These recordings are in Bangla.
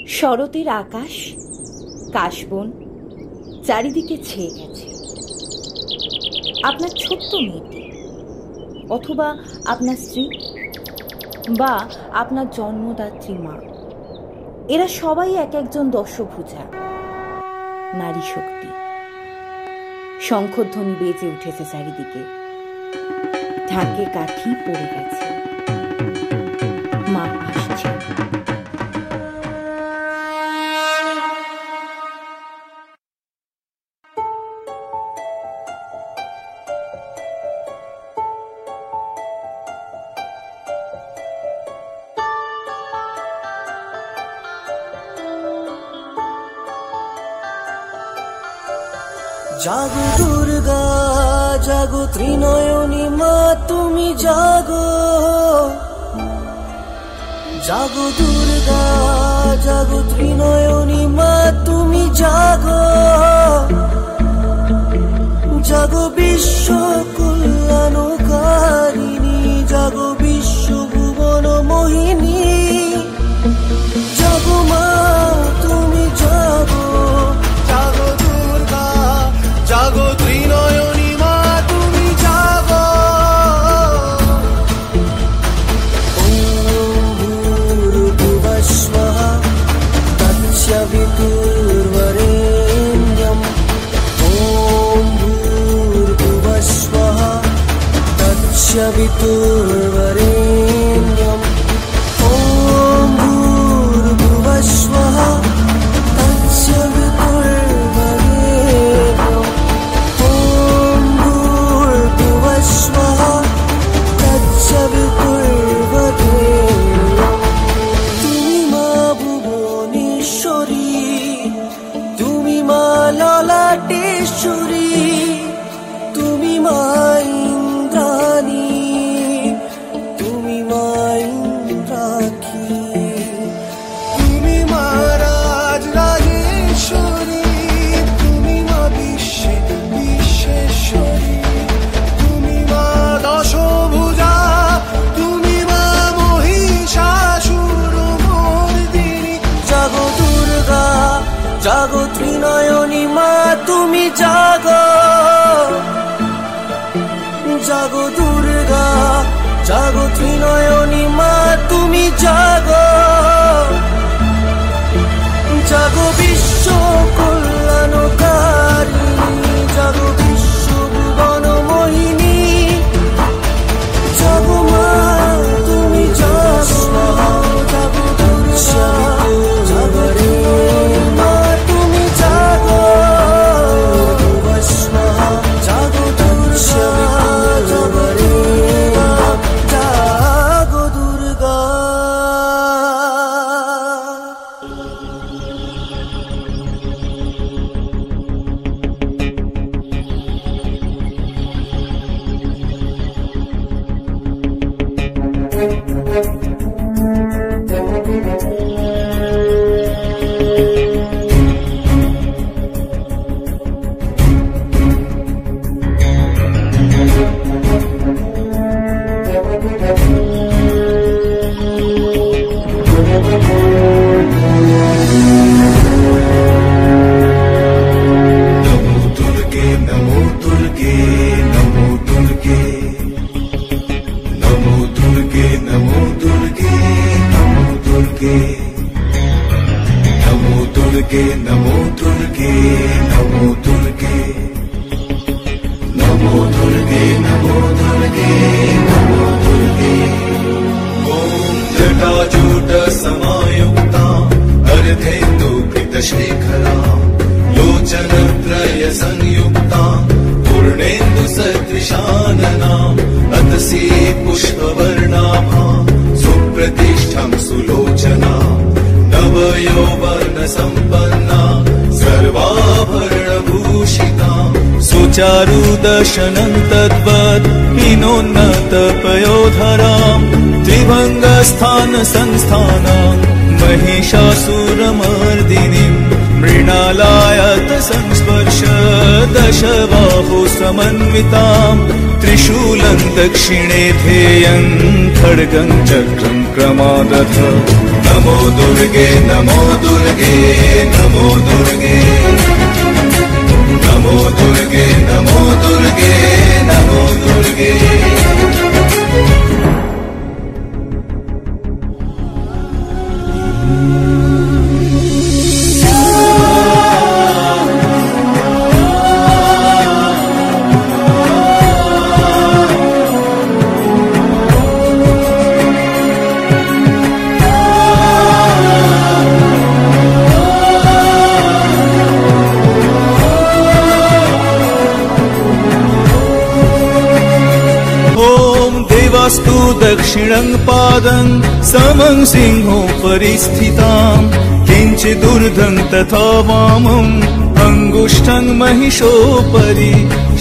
শরতের আকাশ কাশবন চারিদিকে ছেয়ে গেছে। আপনার ছোট্ট মেয়েটি অথবা আপনার স্ত্রী বা আপনার জন্মদাত্রী মা, এরা সবাই এক একজন দশভুজা নারী শক্তি। শঙ্খধ্বনি বেজে উঠেছে চারিদিকে, ঢাকে কাঠি পড়ে গেছে, মা আসছে। জাগো দুর্গা জাগো ত্রিনয়নী মা তুমি জাগো, জাগো দুর্গা জাগো ত্রিনয়নী মা তুমি জাগো, জাগো বিশ্ব কল্যাণকারিণী, জাগো বিশ্ব ভুবন মোহিনী, জাগো মা তুমি জাগো, জাগো দুর্গা জাগো ত্রিনয়নী মা তুমি জাগো। ওম ভূর্ভুবঃ স্বঃ তৎসবিতুর্বরেণ্যম, ওম ভূর্ভুবঃ স্বঃ তৎসবিতুর্বরেণ্যম, ওম ভূর্ভুবঃ স্বঃ তৎসবিতুর্বরেণ্যম, ওম ভূর্ভুবঃ স্বঃ তৎসবিতুর্বরেণ্যম। তুমি মা ভুবনেশ্বরী, তুমি মা ললাটেশ্বরী, তুমি মা ইন্দ্রাণী, তুমি মা ইন্দ্রাক্ষী, তুমি মা রাজরাজেশ্বরী, তুমি মা বিশ্বেশ্বরী, তুমি মা দশভুজা, তুমি মা মহিষাসুরমর্দিনী। জাগো দুর্গা জাগো ত্রিনয়নী মা তুমি জাগো, জাগো দুর্গা জাগো ত্রিনয়নী মা তুমি জাগো, জাগো বিশ্ব কল্যাণকারিণী, জাগো বিশ্ব ভুবন মোহিনী, জাগো মা তুমি জাগো, জাগো দুর্গা জাগো রে মা তুমি জাগো, জাগো দুর্গা জাগো রে মা, জাগো দুর্গা। चारुदर्शनं तद्वत् हिनोन्नतपयोधरां त्रिभङ्गस्थानसंस्थानां महिषासुरमर्दिनीं मृणालायत संस्पर्श दशबाहु समन्वितां त्रिशूलं दक्षिणे ध्येयं खड्गं चक्रं क्रमादथ। नमो दुर्गे नमो दुर्गे नमो दुर्गे नमो दुर्गे नमो दुर्गे नमो दुर्गे स्तु दक्षिणं पादं समं सिंहोपरि स्थितां किञ्चिदूर्ध्वं तथा वामं अङ्गुष्ठं महिषोपरि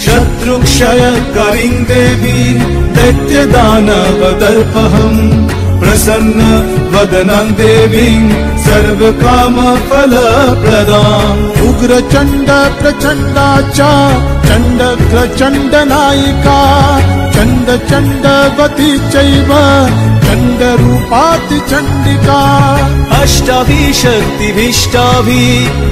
शत्रुक्षयकरीं देवीं दैत्यदानवदर्पहं प्रसन्न वदनं देवीं सर्वकामफलप्रदाम् उग्रचण्ड प्रचण्डा च चण्डग्रचण्डनायिका चण्ड चण्डवती चैव चण्डरूपाति चण्डिका अष्टाभिः शक्तिभिष्टाभिः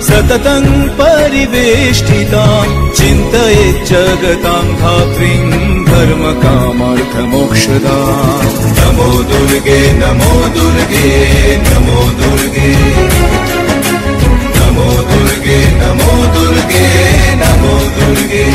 सततं परिवेष्टितां चिन्तयेत् जगतां धात्रीं धर्मकामार्थमोक्षदां नमो दुर्गे नमो दुर्गे नमो दुर्गे नमो दुर्गे नमो दुर्गे नमो दुर्गे